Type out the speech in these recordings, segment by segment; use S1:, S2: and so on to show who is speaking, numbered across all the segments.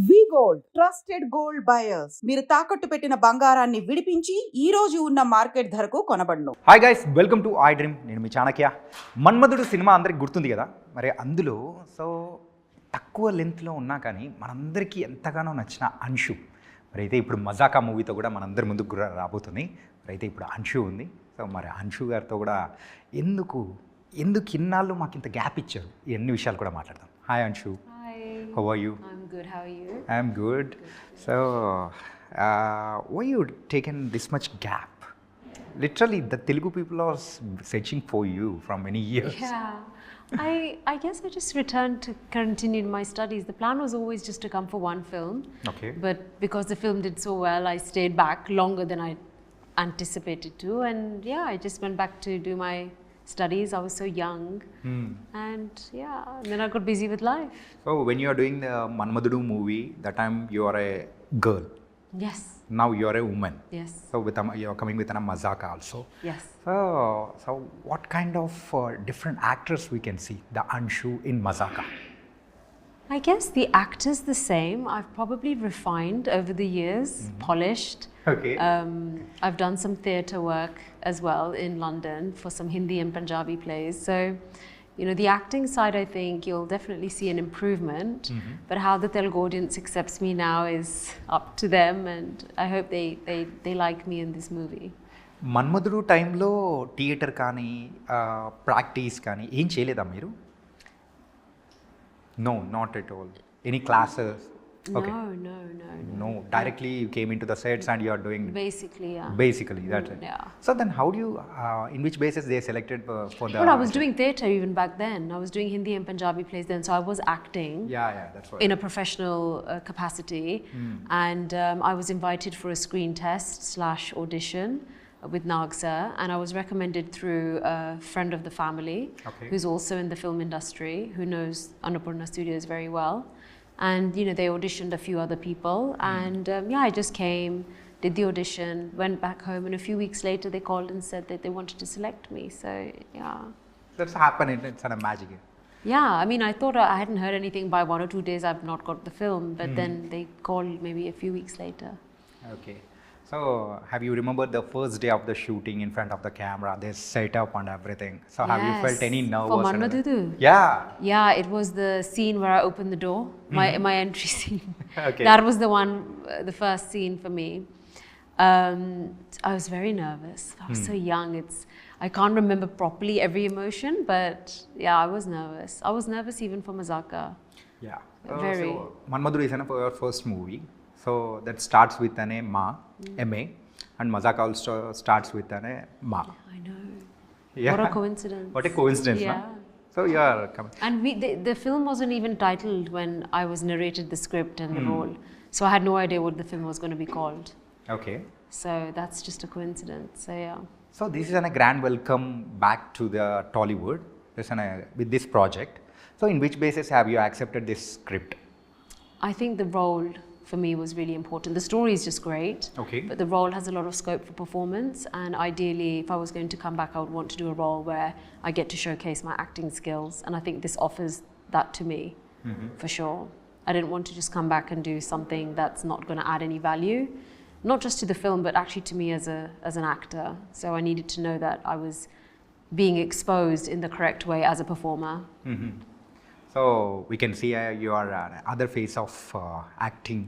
S1: వి gold trusted gold buyers మీరు తాకట్టు పెట్టిన బంగారాన్ని విడిపించి ఈ రోజు ఉన్న మార్కెట్ ధరకు కొనబడును.
S2: Hi guys, welcome to iDream. నేను మీ చాణక్య. మన్మధుడు సినిమా అందరికి గుర్తుంది కదా. మరి అందులో తక్కువ లెంత్లో ఉన్నా కానీ మనందరికీ ఎంతగానో నచ్చిన అంశు మరి అయితే ఇప్పుడు మజాకా మూవీతో కూడా మనందరి ముందుకు రాబోతుంది. మరి అయితే ఇప్పుడు అంశు ఉంది. మరి అంశు గారితో కూడా ఎందుకు ఇన్నాళ్ళు మాకు ఇంత గ్యాప్ ఇచ్చారు, ఈ అన్ని విషయాలు కూడా మాట్లాడదాం. Hi Anshu. How are you?
S3: I'm good. How are you?
S2: I'm good. So, why you taken this much gap? Literally, the Telugu people are searching for you from many years.
S3: Yeah. I guess I just returned to continue my studies. The plan was always just to come for one film.
S2: Okay.
S3: But because the film did so well, I stayed back longer than I anticipated to. And yeah, I just went back to do my studies. I was so young. And then I got busy with life.
S2: So when you are doing the Manmadhudu movie, that time you are a girl.
S3: Yes.
S2: Now you are a woman.
S3: Yes.
S2: So you are coming with a mazaka also.
S3: Yes.
S2: So what kind of different actors we can see the Anshu in mazaka?
S3: I guess the actor's the same. I've probably refined over the years, polished.
S2: Okay.
S3: I've done some theatre work as well in London for some Hindi and Punjabi plays. So, the acting side, I think you'll definitely see an improvement. But how the Telugu audience accepts me now is up to them, and I hope they like me in this movie.
S2: మన్మధుడు టైంలో theatre కానీ practice కానీ ఏం చేయలేదా మీరు? No, not at all. Any classes? Okay. No. Directly you came into the sets and you are doing.
S3: Basically, yeah.
S2: Basically, that's it.
S3: Yeah.
S2: So then, how do you? In which basis they selected for the?
S3: Well, I was doing theatre even back then. I was doing Hindi and Punjabi plays then, so I was acting.
S2: Yeah, that's right.
S3: In a professional capacity, and I was invited for a screen test / audition with Nag sir, and I was recommended through a friend of the family, who's also in the film industry, who knows Annapurna Studios very well. And they auditioned a few other people, and I just came, did the audition, went back home, and a few weeks later they called and said that they wanted to select me. So
S2: that's happened. It's a magic.
S3: Yeah, I mean, I thought I hadn't heard anything. By 1 or 2 days I've not got the film, but then they called maybe a few weeks later.
S2: Okay. So, have you remembered the first day of the shooting in front of the camera? They set up and everything. So, have you felt any nervous?
S3: For Manmadhudu?
S2: Yeah.
S3: Yeah, it was the scene where I opened the door, my entry scene.
S2: Okay.
S3: That was the one, the first scene for me. I was very nervous. I was so young. I can't remember properly every emotion, but yeah, I was nervous. I was nervous even for mazaka.
S2: Yeah.
S3: Very.
S2: So, Manmadhudu is your first movie. So that starts with an M.A. and mazaka also starts with an Ma.
S3: I know.
S2: Yeah.
S3: What a coincidence.
S2: What a coincidence,
S3: Yeah.
S2: no? So you are coming.
S3: And the film wasn't even titled when I was narrated the script and the role. So I had no idea what the film was going to be called.
S2: Okay.
S3: So that's just a coincidence. So yeah.
S2: So this is a grand welcome back to the Tollywood with this project. So in which basis have you accepted this script?
S3: I think the role for me was really important. The story is just great,
S2: okay,
S3: but the role has a lot of scope for performance, and ideally if I was going to come back I would want to do a role where I get to showcase my acting skills, and I think this offers that to me, for sure. I didn't want to just come back and do something that's not going to add any value, not just to the film but actually to me as an actor. So I needed to know that I was being exposed in the correct way as a performer.
S2: So we can see your other face of acting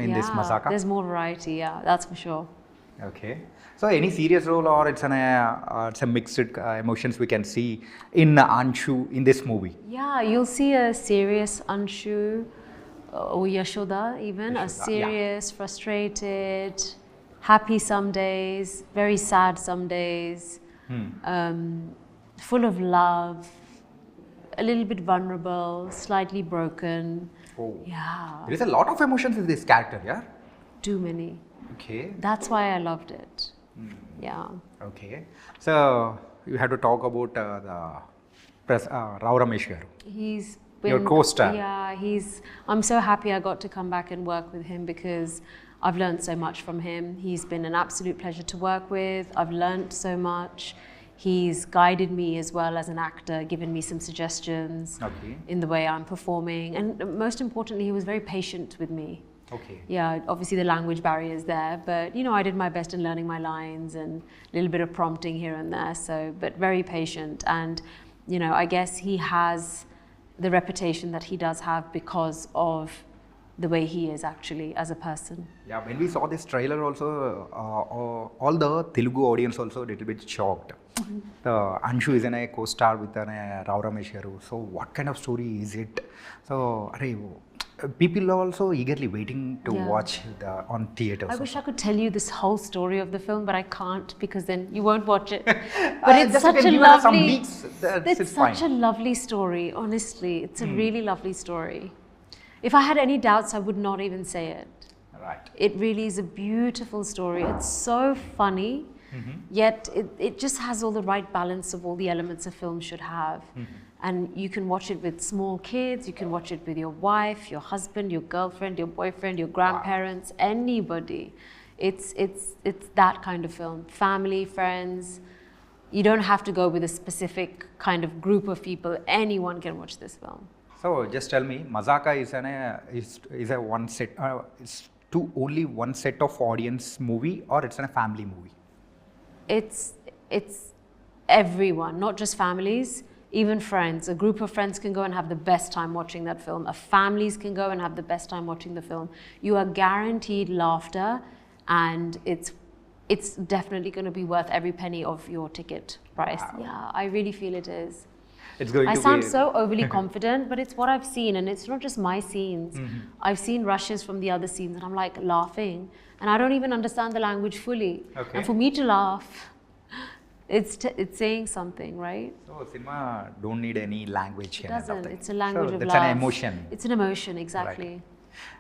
S2: in this mazaka.
S3: There's more variety, that's for sure.
S2: Okay. So any serious role or it's a mixed emotions we can see in Anshu in this movie?
S3: Yeah, you'll see a serious Anshu or Yashoda even, a serious, frustrated, happy some days, very sad some days, full of love, a little bit vulnerable, slightly broken.
S2: Oh.
S3: Yeah.
S2: There is a lot of emotions in this character, yeah?
S3: Too many.
S2: Okay.
S3: That's why I loved it. Yeah.
S2: Okay. So you have to talk about the Rao Ramesh garu.
S3: He's been,
S2: your co-star.
S3: Yeah, I'm so happy I got to come back and work with him because I've learned so much from him. He's been an absolute pleasure to work with. I've learned so much. He's guided me as well as an actor, given me some suggestions in the way I'm performing. And most importantly, he was very patient with me.
S2: Okay.
S3: Yeah, obviously the language barrier is there, but you know, I did my best in learning my lines and a little bit of prompting here and there. So, but very patient. And, you know, I guess he has the reputation that he does have because of the way he is actually as a person.
S2: Yeah, when we saw this trailer also, all the Telugu audience also a little bit shocked. The Anshu is a co-star with r7v. So what kind of story is it? So people are also eagerly waiting to watch on theaters.
S3: I wish I could tell you this whole story of the film, but I can't because then you won't watch it. But it's such a lovely, it's such a lovely story. Honestly, it's a really lovely story. If I had any doubts, I would not even say it.
S2: Right.
S3: It really is a beautiful story. It's so funny, yet it just has all the right balance of all the elements a film should have. And you can watch it with small kids, you can watch it with your wife, your husband, your girlfriend, your boyfriend, your grandparents, anybody. It's that kind of film. Family, friends. You don't have to go with a specific kind of group of people. Anyone can watch this film.
S2: So just tell me, Mazaka is a one set, it's only one set of audience movie, or it's a family movie?
S3: It's everyone, not just families, even friends. A group of friends can go and have the best time watching that film. Families can go and have the best time watching the film. You are guaranteed laughter, and it's definitely going to be worth every penny of your ticket price. Wow. Yeah, I really feel it is. I sound so overly confident, but it's what I've seen, and it's not just my scenes. I've seen rushes from the other scenes, and I'm like laughing, and I don't even understand the language fully. Okay. And for me to laugh, it's saying something, right? So
S2: cinema don't need any language.
S3: It doesn't. It's a language of love.
S2: It's an emotion.
S3: It's an emotion, exactly.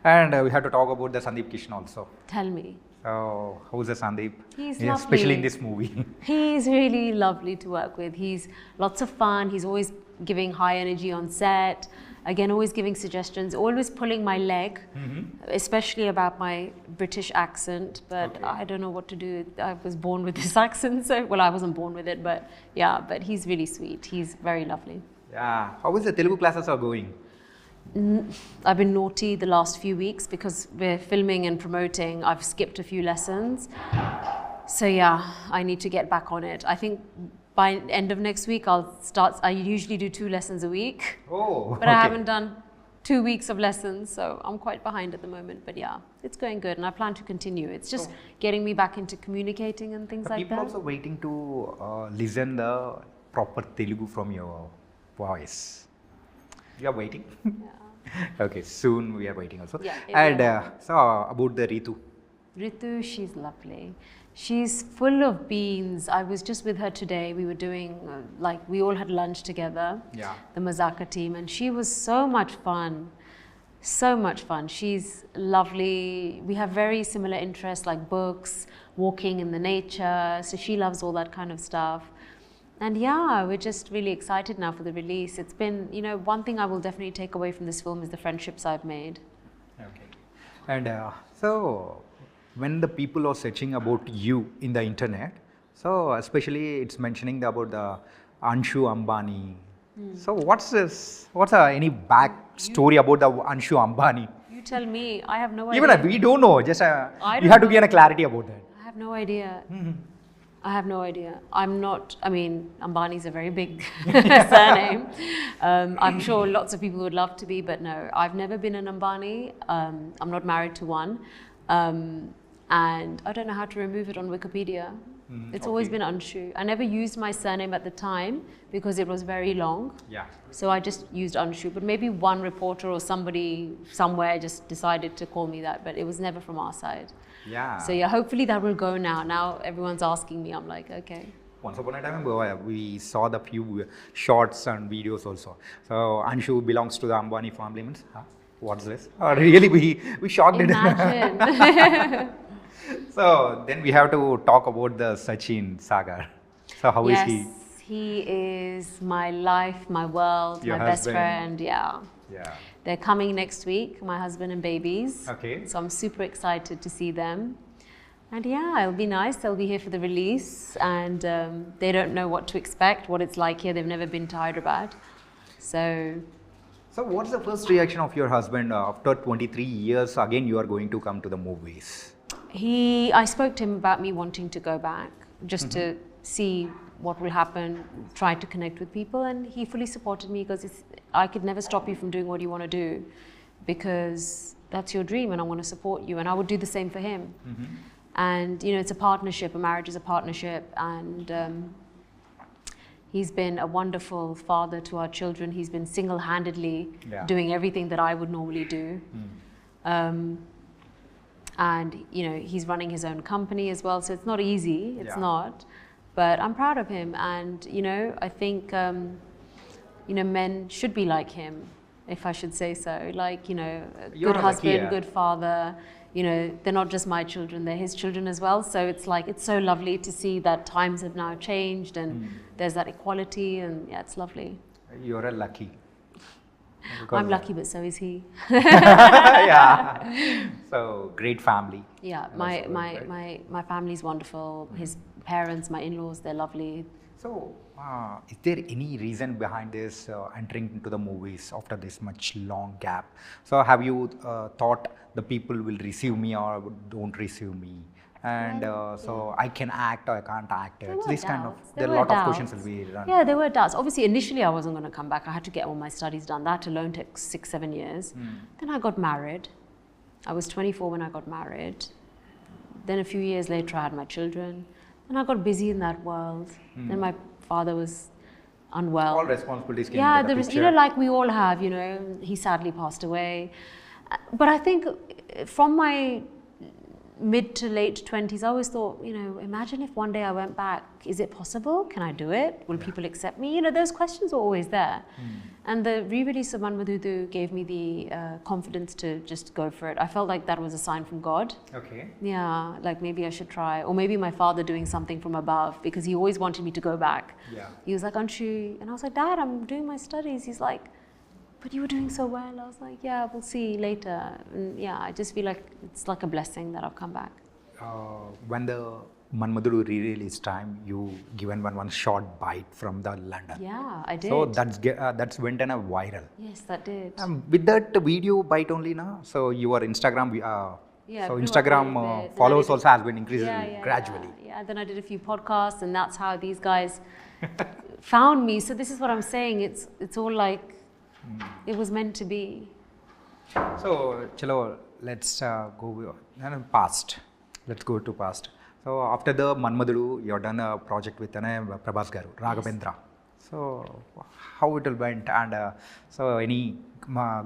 S2: Right. And we have to talk about the Sandeep Kishan also.
S3: Tell me.
S2: So how's the Sandeep?
S3: He's lovely.
S2: Especially in this movie.
S3: He's really lovely to work with. He's lots of fun. He's always giving high energy on set. Again, always giving suggestions, always pulling my leg, especially about my British accent, but I don't know what to do. I was born with this accent, so, well, I wasn't born with it, but yeah, but he's really sweet. He's very lovely.
S2: Yeah. How is the Telugu classes are going?
S3: I've been naughty the last few weeks because we're filming and promoting. I've skipped a few lessons. So yeah, I need to get back on it. I think by end of next week, I'll start. I usually do 2 lessons a week.
S2: Oh,
S3: but I haven't done 2 weeks of lessons, so I'm quite behind at the moment. But yeah, it's going good, and I plan to continue. It's just getting me back into communicating and things like that.
S2: People also waiting to listen the proper Telugu from your voice. You are waiting? Yeah. Okay, soon we are waiting also. Yeah, and so about the Ritu.
S3: Ritu, she's lovely. She's full of beans. I was just with her today. We were doing, we all had lunch together, the Mazaka team, and she was so much fun. So much fun. She's lovely. We have very similar interests like books, walking in the nature. So she loves all that kind of stuff. And yeah, we're just really excited now for the release. It's been, one thing I will definitely take away from this film is the friendships I've made.
S2: Okay. And so when the people are searching about you in the internet, so especially it's mentioning about the Anshu Ambani. So what's this? What's any back story about the Anshu Ambani?
S3: You tell me. I have no idea.
S2: Even we don't know. Just you have to get a clarity about that.
S3: I have no idea. I have no idea. Ambani's a very big surname. I'm sure lots of people would love to be, but no, I've never been an Ambani. I'm not married to one. And I don't know how to remove it on Wikipedia. It's always been Anshu. I never used my surname at the time because it was very long. Yeah. So I just used Anshu. But maybe one reporter or somebody somewhere just decided to call me that, but it was never from our side. Yeah. So yeah, hopefully that will go now. Now everyone's asking me. I'm like, okay.
S2: Once upon a time, we saw the few shorts and videos also. So Anshu belongs to the Ambani family. Means, what's this? Really, we shocked it.
S3: Imagine.
S2: So then we have to talk about the Sachin Sagar. So how is he?
S3: Yes, he is my life, my world, my best friend. Yeah. They're coming next week, my husband and babies. Okay. So I'm super excited to see them. And yeah, it'll be nice. They'll be here for the release, and they don't know what to expect, what it's like here. They've never been to Hyderabad.
S2: So what's the first reaction of your husband after 23 years? Again, you are going to come to the movies.
S3: I spoke to him about me wanting to go back, just to see what will happen, try to connect with people, and he fully supported me because I could never stop you from doing what you want to do, because that's your dream and I want to support you, and I would do the same for him. And you know, it's a partnership. A marriage is a partnership, and he's been a wonderful father to our children. He's been single-handedly doing everything that I would normally do. And you know, he's running his own company as well, so it's not easy. It's not, but I'm proud of him. And you know, I think you know, men should be like him, if I should say so. Like, you know, a good husband, good father. You know, they're not just my children, they're his children as well. So it's like, it's so lovely to see that times have now changed and there's that equality, and yeah, it's lovely.
S2: You're a lucky.
S3: I'm lucky, but so is he.
S2: Yeah. So great family.
S3: Yeah, my family's wonderful. His parents, my in-laws, they're lovely.
S2: So is there any reason behind this entering into the movies after this much long gap? So have you thought the people will receive me or don't receive me? And so I can act or I can't act. It's this kind of, there are a lot of questions will be run.
S3: Yeah, there were doubts. Obviously, initially I wasn't going to come back. I had to get all my studies done. That alone took 6-7 years. Then I got married. I was 24 when I got married. Then a few years later I had my children. And I got busy in that world. Then my father was unwell.
S2: All responsibilities came into the picture.
S3: You know, like we all have, you know, he sadly passed away. But I think from my mid to late 20s, I always thought, you know, imagine if one day I went back, is it possible? Can I do it? Will people accept me? You know, those questions were always there. And the re-release of Manmadudu gave me the confidence to just go for it. I felt like that was a sign from God.
S2: Okay.
S3: Yeah, like maybe I should try. Or maybe my father doing something from above, because he always wanted me to go back.
S2: Yeah.
S3: He was like, Anshu, and I was like, Dad, I'm doing my studies. He's like, but you were doing so well. I was like, yeah, we'll see later. And yeah, I just feel like it's like a blessing that I've come back.
S2: When the Manmadudu re-release time, you given one short bite from the London.
S3: Yeah, I did.
S2: So that's went on a viral.
S3: Yes, that did.
S2: With that video bite only now, so your Instagram,
S3: Yeah,
S2: so
S3: grew up a
S2: Instagram
S3: little bit. Then I
S2: followers
S3: did
S2: also has been increasing gradually.
S3: Yeah, then I did a few podcasts, and that's how these guys found me. So this is what I'm saying. It's all like it was meant to be.
S2: So, chalo, let's go past. Let's go to past. So after the Manmadudu, you've done a project with Prabhas Garu, Raghavendra. So how it all went, and so any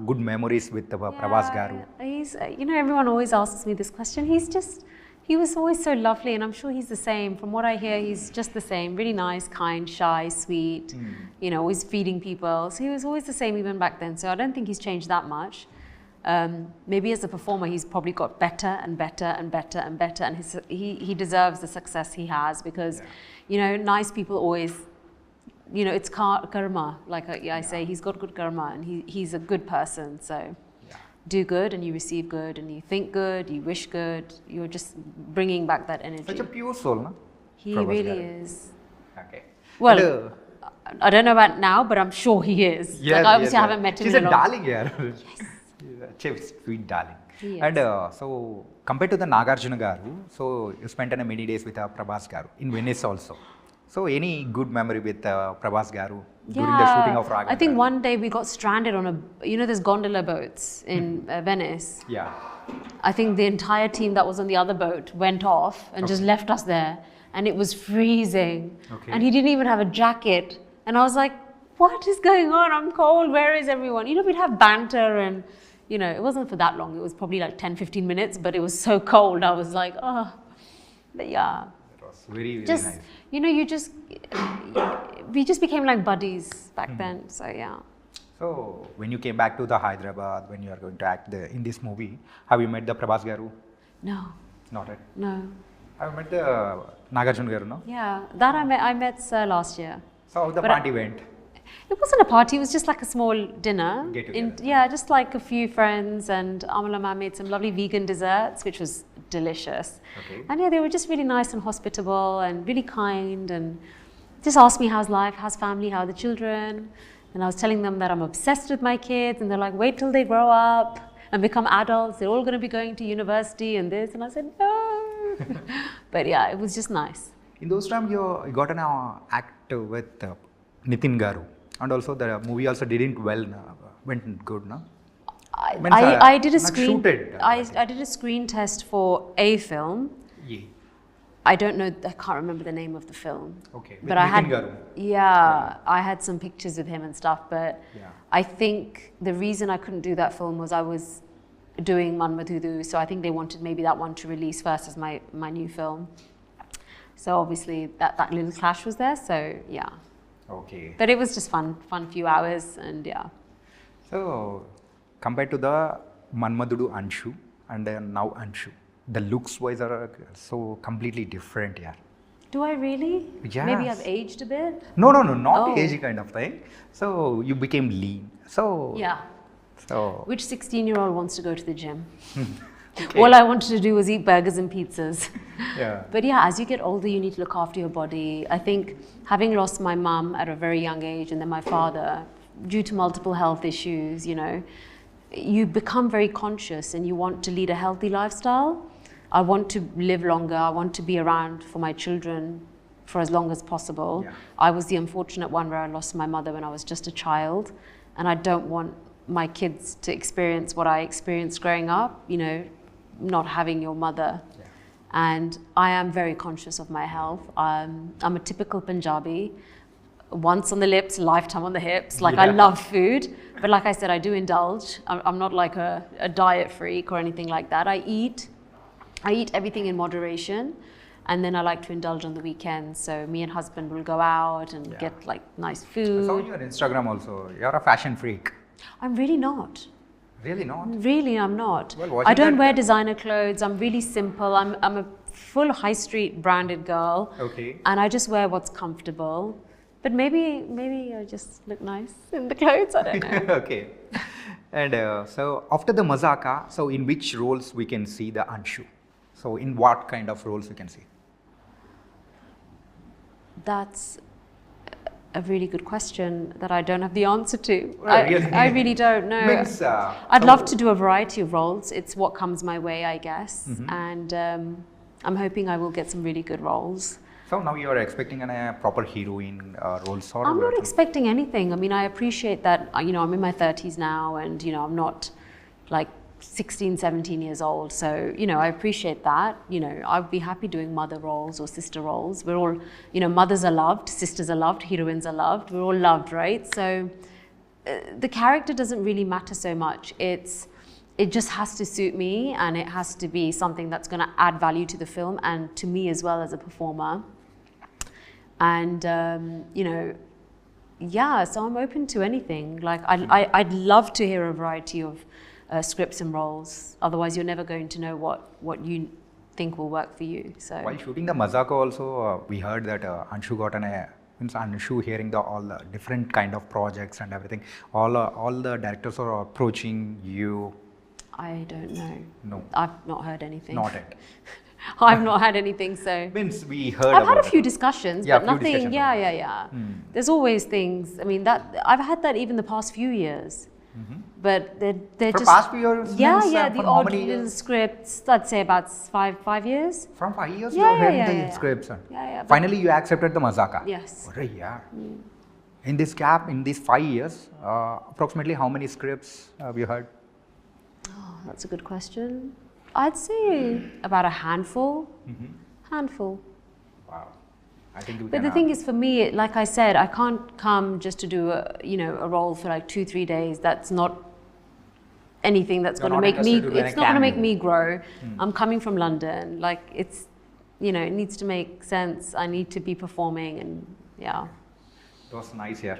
S2: good memories with Prabhas Garu?
S3: He's, you know, everyone always asks me this question. He was always so lovely, and I'm sure he's the same. From what I hear, he's just the same. Really nice, kind, shy, sweet, you know, always feeding people. So he was always the same even back then. So I don't think he's changed that much. Maybe as a performer, he's probably got better and better and better and better, and he deserves the success he has, because, you know, nice people always, you know, it's karma. Like I say, he's got good karma, and he's a good person. So do good and you receive good, and you think good, you wish good. You're just bringing back that energy.
S2: Such a pure soul, no?
S3: He
S2: Prabhas
S3: really
S2: Garu.
S3: is.
S2: Okay.
S3: Well, I don't know about now, but I'm sure he is.
S2: Yes,
S3: like, obviously I haven't met him
S2: She's
S3: in
S2: a
S3: a long
S2: darling here. She's sweet darling.
S3: He
S2: And so compared to the Nagarjuna Garu, so you spent many days with Prabhas Garu in Venice also. So any good memory with Prabhas Garu during the shooting of Raghavendra?
S3: I think one day we got stranded on you know, there's gondola boats in Venice.
S2: Yeah.
S3: I think the entire team that was on the other boat went off and just left us there, and it was freezing.
S2: Okay.
S3: And he didn't even have a jacket, and I was like, what is going on? I'm cold. Where is everyone? You know, we'd have banter, and you know, it wasn't for that long. It was probably like 10-15 minutes, but it was so cold. I was like, oh, but yeah.
S2: It was very, very
S3: Just,
S2: nice.
S3: you know, we just became like buddies back then. So yeah.
S2: So when you came back to the Hyderabad, when you are going to act in this movie, have you met the Prabhas Garu?
S3: No.
S2: Not yet.
S3: No.
S2: Have you met the Nagarjuna Garu, no?
S3: Yeah, that I met Sir last year.
S2: So how the
S3: But
S2: party went?
S3: It wasn't a party, it was just like a small dinner.
S2: Get together.
S3: Yeah, just like a few friends, and Amala ma'am made some lovely vegan desserts, which was delicious.
S2: Okay.
S3: And yeah, they were just really nice and hospitable and really kind, and just asked me how's life, how's family, how are the children. And I was telling them that I'm obsessed with my kids, and they're like, wait till they grow up and become adults, they're all going to be going to university and this. And I said, no. But yeah, it was just nice.
S2: In those times, you got an act with Nitin Garu, and also the movie also didn't went good, no?
S3: I did a
S2: not
S3: screen.
S2: shooted,
S3: I did a screen test for a film.
S2: Yeah.
S3: I don't know. I can't remember the name of the film.
S2: Okay.
S3: But I had.
S2: Nitin Garu.
S3: Yeah, I had some pictures with him and stuff. But
S2: Yeah.
S3: I think the reason I couldn't do that film was I was doing Manmadhudu, so I think they wanted maybe that one to release first as my new film. So obviously that little clash was there. So yeah.
S2: Okay.
S3: But it was just fun few hours, and yeah.
S2: So, compared to the Manmadudu Anshu and then now Anshu, the looks wise are so completely different, yeah.
S3: Do I really?
S2: Yes.
S3: Maybe I've aged a bit.
S2: No, not
S3: Oh.
S2: age kind of thing. So you became lean. So
S3: Yeah.
S2: So
S3: Which 16-year-old wants to go to the gym?
S2: okay.
S3: All I wanted to do was eat burgers and pizzas.
S2: Yeah.
S3: But yeah, as you get older, you need to look after your body. I think having lost my mum at a very young age and then my father, due to multiple health issues, you know, you become very conscious and you want to lead a healthy lifestyle. I want to live longer. I want to be around for my children for as long as possible.
S2: Yeah.
S3: I was the unfortunate one where I lost my mother when I was just a child, and I don't want my kids to experience what I experienced growing up, you know, not having your mother.
S2: Yeah.
S3: And I am very conscious of my health. I'm a typical Punjabi, once on the lips, lifetime on the hips. Like I
S2: Yeah.
S3: love food, but like I said, I do indulge. I'm not like a diet freak or anything like that. I eat everything in moderation, and then I like to indulge on the weekends. So me and husband will go out and
S2: Yeah.
S3: get like nice
S2: I
S3: food.
S2: saw your Instagram also. You're a fashion freak.
S3: I'm really not.
S2: Really not?
S3: Really, I'm not.
S2: Well,
S3: I
S2: watching
S3: don't
S2: that-
S3: wear designer clothes. I'm really simple. I'm a full high street branded girl.
S2: Okay.
S3: And I just wear what's comfortable. But maybe I just look nice in the clothes. I don't know.
S2: Okay. And so after the mazaka, so in which roles we can see the Anshu? So in what kind of roles we can see?
S3: That's a really good question that I don't have the answer to.
S2: Oh, really?
S3: I really don't know.
S2: Means,
S3: I'd
S2: so-
S3: love to do a variety of roles. It's what comes my way, I guess.
S2: Mm-hmm.
S3: And I'm hoping I will get some really good roles.
S2: So now you are expecting a proper heroine roles or
S3: I'm not
S2: what?
S3: expecting anything. I mean, I appreciate that, you know, I'm in my 30s now, and, you know, I'm not like 16, 17 years old. So, you know, I appreciate that. You know, I'd be happy doing mother roles or sister roles. We're all, you know, mothers are loved, sisters are loved, heroines are loved. We're all loved, right? So the character doesn't really matter so much. It just has to suit me, and it has to be something that's going to add value to the film and to me as well as a performer. And, you know, yeah, so I'm open to anything. Like, I'd love to hear a variety of scripts and roles. Otherwise, you're never going to know what you think will work for you. So
S2: While shooting the mazaka also, we heard that Anshu got means Anshu hearing all the different kind of projects and everything. All the directors are approaching you.
S3: I don't know.
S2: No.
S3: I've not heard anything.
S2: Not yet.
S3: I've not had anything, so.
S2: Means we heard
S3: I've had a
S2: about
S3: few
S2: it.
S3: discussions,
S2: Yeah,
S3: but
S2: few
S3: nothing.
S2: discussions.
S3: Yeah. There's always things. I mean, that I've had that even the past few years. But they're
S2: For
S3: just
S2: past few years?
S3: yeah,
S2: means,
S3: yeah,
S2: for
S3: the
S2: how
S3: odd
S2: many
S3: little
S2: years?
S3: scripts. I'd say about five years.
S2: From 5 years
S3: Yeah,
S2: you are
S3: yeah,
S2: hearing
S3: yeah,
S2: the
S3: yeah.
S2: scripts.
S3: Yeah, but-
S2: Finally you accepted the mazaka.
S3: Yes.
S2: Arre, yeah. In this gap, in these 5 years, approximately how many scripts have you heard?
S3: Oh, that's a good question. I'd say about a handful. Handful.
S2: Wow. I think we
S3: But
S2: can
S3: the thing is, for me, like I said, I can't come just to do a role for like 2-3 days. That's not anything that's
S2: You're
S3: going to
S2: not
S3: make me.
S2: interested to do
S3: It's
S2: a
S3: not going to make
S2: cameo.
S3: me grow. I'm coming from London. Like it's, you know, it needs to make sense. I need to be performing, and yeah.
S2: It was nice here.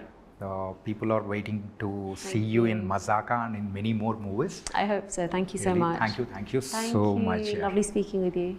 S2: People are waiting to see you in Mazaka and in many more movies.
S3: I hope so. Thank you so
S2: Really,
S3: much.
S2: Thank you
S3: Thank
S2: so
S3: you.
S2: much. Yeah.
S3: Lovely speaking with you.